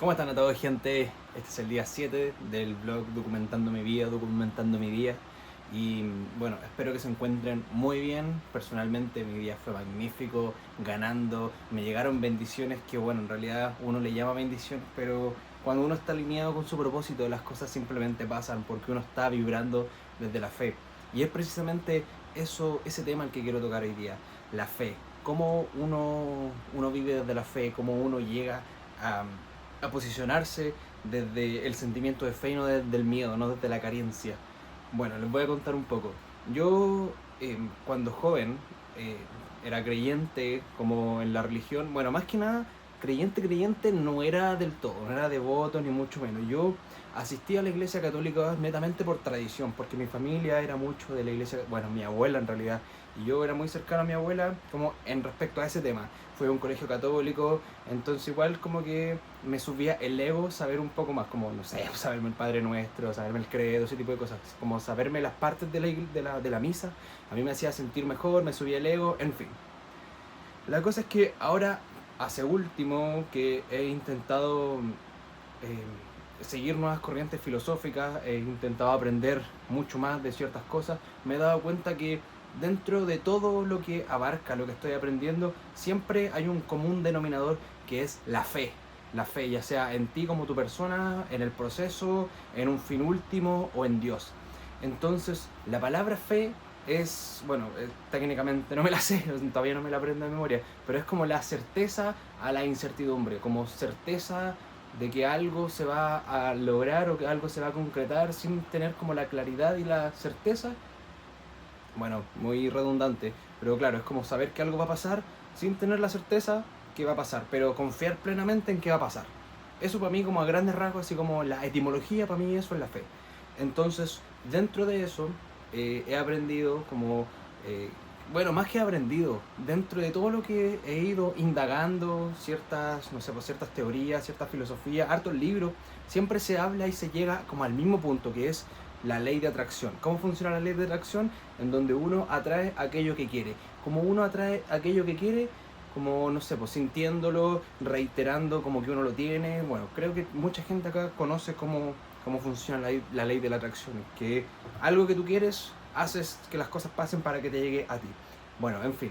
¿Cómo están a todos, gente? Este es el día 7 del blog Documentando mi vida, documentando mi día. Y bueno, espero que se encuentren muy bien. Personalmente mi día fue magnífico, ganando. Me llegaron bendiciones que, bueno, en realidad uno le llama bendiciones, pero cuando uno está alineado con su propósito, las cosas simplemente pasan porque uno está vibrando desde la fe. Y es precisamente ese tema el que quiero tocar hoy día, la fe. Cómo uno vive desde la fe, cómo uno llega a posicionarse desde el sentimiento de fe y no desde el miedo, no desde la carencia. Bueno, les voy a contar un poco. Yo, cuando joven, eh, era creyente como en la religión. Bueno, más que nada, creyente no era del todo, no era devoto ni mucho menos. Yo asistía a la iglesia católica netamente por tradición, porque mi familia era mucho de la iglesia, bueno, mi abuela en realidad, y yo era muy cercano a mi abuela como en respecto a ese tema. Fue a un colegio católico, entonces igual como que me subía el ego saber un poco más, como, no sé, saberme el Padre Nuestro, saberme el credo, ese tipo de cosas, como saberme las partes de la misa, a mí me hacía sentir mejor, me subía el ego, en fin. La cosa es que ahora, hace último, que he intentado seguir nuevas corrientes filosóficas, he intentado aprender mucho más de ciertas cosas, me he dado cuenta que dentro de todo lo que abarca lo que estoy aprendiendo, siempre hay un común denominador que es la fe. La fe, ya sea en ti como tu persona, en el proceso, en un fin último o en Dios. Entonces, la palabra fe es, bueno, técnicamente no me la sé, todavía no me la aprendo de memoria, pero es como la certeza a la incertidumbre, como certeza de que algo se va a lograr o que algo se va a concretar sin tener como la claridad y la certeza. Bueno, muy redundante, pero claro, es como saber que algo va a pasar sin tener la certeza que va a pasar, pero confiar plenamente en que va a pasar. Eso para mí como a grandes rasgos, así como la etimología, para mí eso es la fe. Entonces, dentro de eso, he aprendido como, eh, bueno, más que aprendido, dentro de todo lo que he ido indagando, ciertas, no sé, pues ciertas teorías, ciertas filosofías, hartos libros, siempre se habla y se llega como al mismo punto, que es la ley de atracción. ¿Cómo funciona la ley de atracción? En donde uno atrae aquello que quiere. Como uno atrae aquello que quiere, como, no sé, pues sintiéndolo, reiterando como que uno lo tiene. Bueno, creo que mucha gente acá conoce cómo funciona la ley de la atracción. Que algo que tú quieres, haces que las cosas pasen para que te llegue a ti. Bueno, en fin.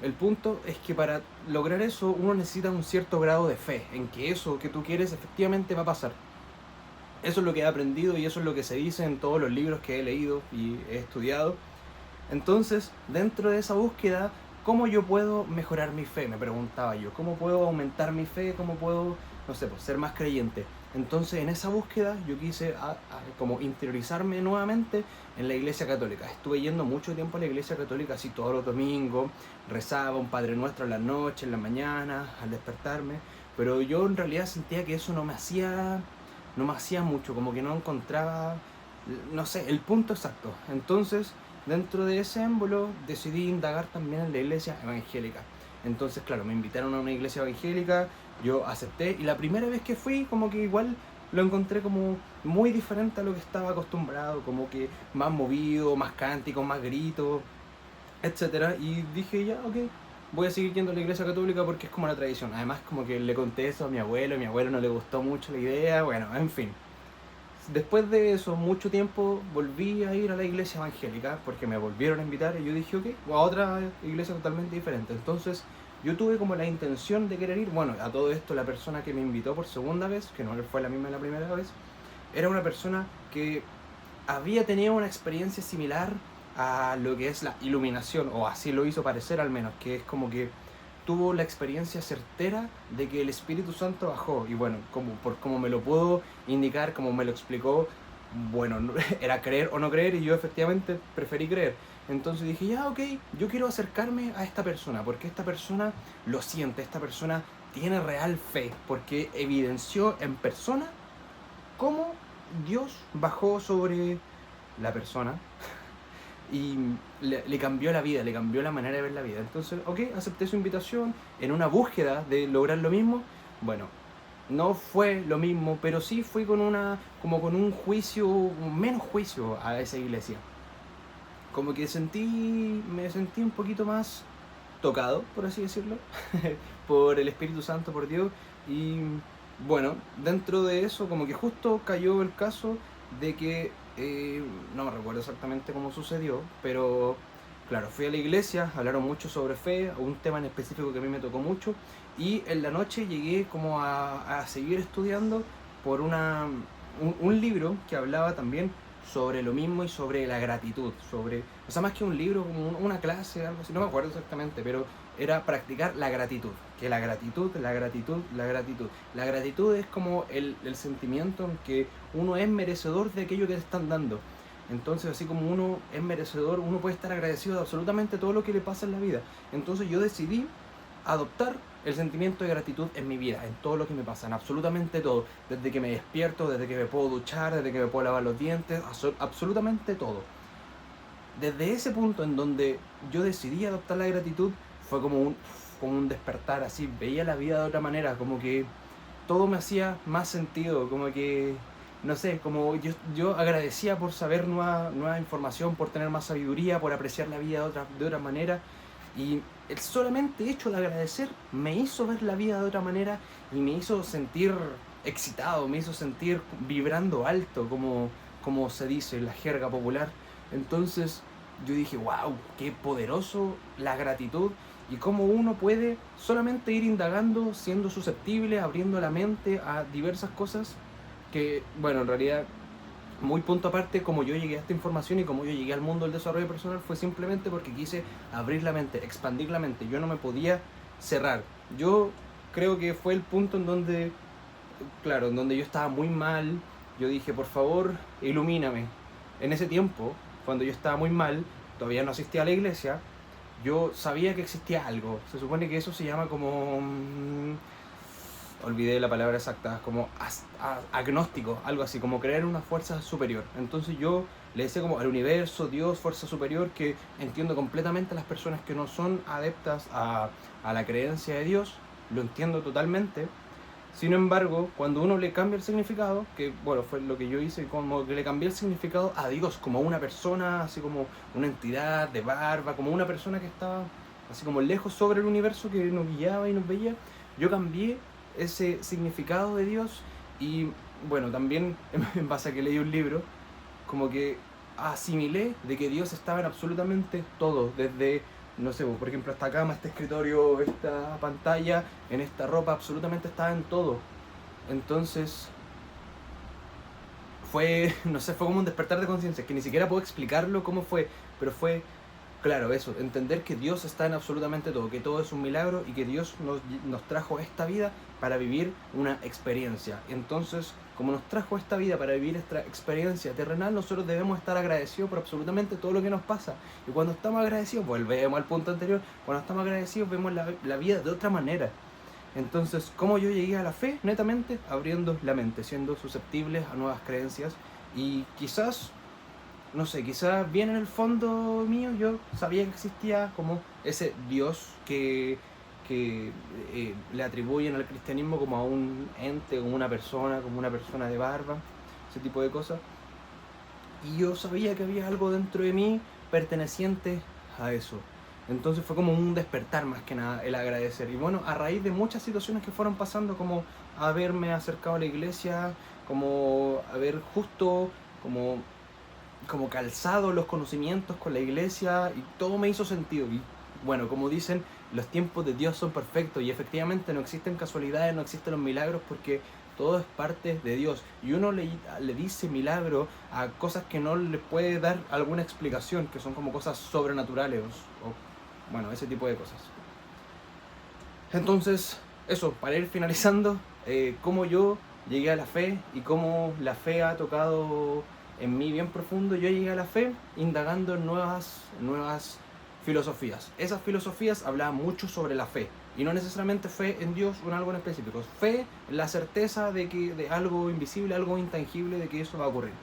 El punto es que para lograr eso uno necesita un cierto grado de fe en que eso que tú quieres efectivamente va a pasar. Eso es lo que he aprendido y eso es lo que se dice en todos los libros que he leído y he estudiado. Entonces, dentro de esa búsqueda, ¿cómo yo puedo mejorar mi fe? Me preguntaba yo. ¿Cómo puedo aumentar mi fe? ¿Cómo puedo, no sé, pues, ser más creyente? Entonces, en esa búsqueda, yo quise como interiorizarme nuevamente en la iglesia católica. Estuve yendo mucho tiempo a la iglesia católica, así todos los domingos. Rezaba un Padre Nuestro en la noche, en la mañana, al despertarme. Pero yo en realidad sentía que eso no me hacía mucho, como que no encontraba, no sé, el punto exacto. Entonces, dentro de ese émbolo, decidí indagar también en la iglesia evangélica. Entonces, claro, me invitaron a una iglesia evangélica, yo acepté y la primera vez que fui, como que igual lo encontré como muy diferente a lo que estaba acostumbrado, como que más movido, más cánticos, más gritos, etcétera. Y dije, ya, ok, voy a seguir yendo a la iglesia católica porque es como la tradición. Además, como que le conté eso a mi abuelo no le gustó mucho la idea, bueno, en fin. Después de eso, mucho tiempo, volví a ir a la iglesia evangélica porque me volvieron a invitar y yo dije, ok, o a otra iglesia totalmente diferente. Entonces, yo tuve como la intención de querer ir. Bueno, a todo esto, la persona que me invitó por segunda vez, que no fue la misma de la primera vez, era una persona que había tenido una experiencia similar a lo que es la iluminación, o así lo hizo parecer al menos, que es como que tuvo la experiencia certera de que el Espíritu Santo bajó. Y bueno, por como me lo pudo indicar, como me lo explicó, bueno, era creer o no creer, y yo efectivamente preferí creer. Entonces dije, ya, ok, yo quiero acercarme a esta persona, porque esta persona lo siente, esta persona tiene real fe, porque evidenció en persona cómo Dios bajó sobre la persona y le cambió la vida, le cambió la manera de ver la vida. Entonces, ok, acepté su invitación en una búsqueda de lograr lo mismo. Bueno, no fue lo mismo, pero sí fui como con un juicio, un menos juicio a esa iglesia. Como que me sentí un poquito más tocado, por así decirlo, por el Espíritu Santo, por Dios, y bueno, dentro de eso como que justo cayó el caso de que, no me recuerdo exactamente cómo sucedió, pero claro, fui a la iglesia, hablaron mucho sobre fe, un tema en específico que a mí me tocó mucho, y en la noche llegué como a seguir estudiando por un libro que hablaba también sobre lo mismo y sobre la gratitud, sobre, o sea, más que un libro, como una clase, algo así, no me acuerdo exactamente, pero era practicar la gratitud, que la gratitud, la gratitud, la gratitud. La gratitud es como el sentimiento en que uno es merecedor de aquello que te están dando. Entonces, así como uno es merecedor, uno puede estar agradecido de absolutamente todo lo que le pasa en la vida. Entonces yo decidí adoptar el sentimiento de gratitud en mi vida, en todo lo que me pasa, en absolutamente todo. Desde que me despierto, desde que me puedo duchar, desde que me puedo lavar los dientes, absolutamente todo. Desde ese punto en donde yo decidí adoptar la gratitud, fue como un despertar, así, veía la vida de otra manera, como que todo me hacía más sentido, como que, no sé, como yo agradecía por saber nueva información, por tener más sabiduría, por apreciar la vida de otra manera, y el solamente hecho de agradecer me hizo ver la vida de otra manera y me hizo sentir excitado, me hizo sentir vibrando alto, como se dice en la jerga popular. Entonces yo dije, wow, qué poderoso la gratitud y cómo uno puede solamente ir indagando, siendo susceptible, abriendo la mente a diversas cosas que, bueno, en realidad, muy punto aparte, como yo llegué a esta información y como yo llegué al mundo del desarrollo personal fue simplemente porque quise abrir la mente, expandir la mente. Yo no me podía cerrar. Yo creo que fue el punto en donde, claro, en donde yo estaba muy mal. Yo dije, por favor, ilumíname. En ese tiempo, cuando yo estaba muy mal, todavía no asistía a la iglesia, yo sabía que existía algo. Se supone que eso se llama como... olvidé la palabra exacta, como agnóstico, algo así, como creer en una fuerza superior. Entonces yo le decía como al universo, Dios, fuerza superior, que entiendo completamente a las personas que no son adeptas a la creencia de Dios, lo entiendo totalmente. Sin embargo, cuando uno le cambia el significado, que bueno, fue lo que yo hice, como que le cambié el significado a Dios, como una persona, así como una entidad de barba, como una persona que estaba así como lejos sobre el universo que nos guiaba y nos veía, yo cambié ese significado de Dios y bueno, también en base a que leí un libro, como que asimilé de que Dios estaba en absolutamente todo, desde, no sé, por ejemplo, esta cama, este escritorio, esta pantalla, en esta ropa, absolutamente estaba en todo. Entonces, fue, no sé, fue como un despertar de conciencia, que ni siquiera puedo explicarlo cómo fue, pero fue, claro, eso, entender que Dios está en absolutamente todo, que todo es un milagro y que Dios nos trajo a esta vida para vivir una experiencia. Entonces, como nos trajo a esta vida para vivir esta experiencia terrenal, nosotros debemos estar agradecidos por absolutamente todo lo que nos pasa. Y cuando estamos agradecidos, volvemos al punto anterior, cuando estamos agradecidos vemos la vida de otra manera. Entonces, ¿cómo yo llegué a la fe? Netamente abriendo la mente, siendo susceptibles a nuevas creencias y quizás, no sé, quizás bien en el fondo mío yo sabía que existía como ese Dios que le atribuyen al cristianismo como a un ente, como una persona de barba, ese tipo de cosas. Y yo sabía que había algo dentro de mí perteneciente a eso. Entonces fue como un despertar más que nada el agradecer. Y bueno, a raíz de muchas situaciones que fueron pasando, como haberme acercado a la iglesia, como haber justo como calzado los conocimientos con la iglesia y todo me hizo sentido. Y bueno, como dicen, los tiempos de Dios son perfectos y efectivamente no existen casualidades, no existen los milagros porque todo es parte de Dios. Y uno le dice milagro a cosas que no le puede dar alguna explicación, que son como cosas sobrenaturales o bueno, ese tipo de cosas. Entonces, eso, para ir finalizando, cómo yo llegué a la fe y cómo la fe ha tocado en mí bien profundo. Yo llegué a la fe indagando en nuevas filosofías. Esas filosofías hablaban mucho sobre la fe y no necesariamente fe en Dios o en algo en específico. Fe en la certeza de algo invisible, algo intangible, de que eso va a ocurrir.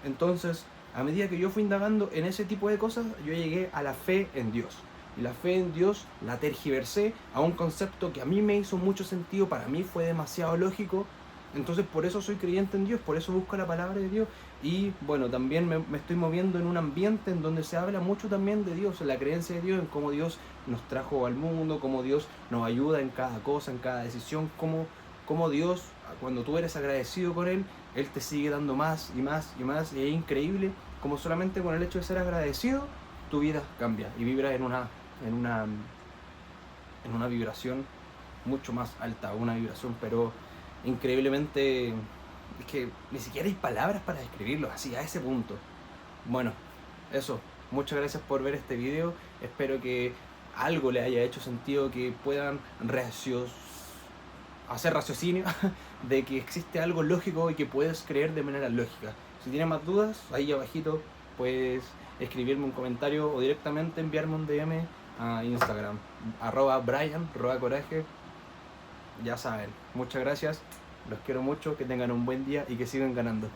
Entonces, a medida que yo fui indagando en ese tipo de cosas, yo llegué a la fe en Dios. Y la fe en Dios la tergiversé a un concepto que a mí me hizo mucho sentido, para mí fue demasiado lógico. Entonces por eso soy creyente en Dios, por eso busco la palabra de Dios. Y bueno, también me estoy moviendo en un ambiente en donde se habla mucho también de Dios, en la creencia de Dios, en cómo Dios nos trajo al mundo, cómo Dios nos ayuda en cada cosa, en cada decisión, cómo cómo Dios, cuando tú eres agradecido con Él, Él te sigue dando más y más y más, y es increíble como solamente con el hecho de ser agradecido, tu vida cambia y vibra en una vibración mucho más alta, una vibración pero increíblemente, es que ni siquiera hay palabras para describirlo así, a ese punto. Bueno, eso, muchas gracias por ver este video, espero que algo le haya hecho sentido, que puedan hacer raciocinio de que existe algo lógico y que puedes creer de manera lógica. Si tienes más dudas, ahí abajito puedes escribirme un comentario o directamente enviarme un DM a Instagram, @Brian, @coraje. Ya saben, muchas gracias, los quiero mucho, que tengan un buen día y que sigan ganando.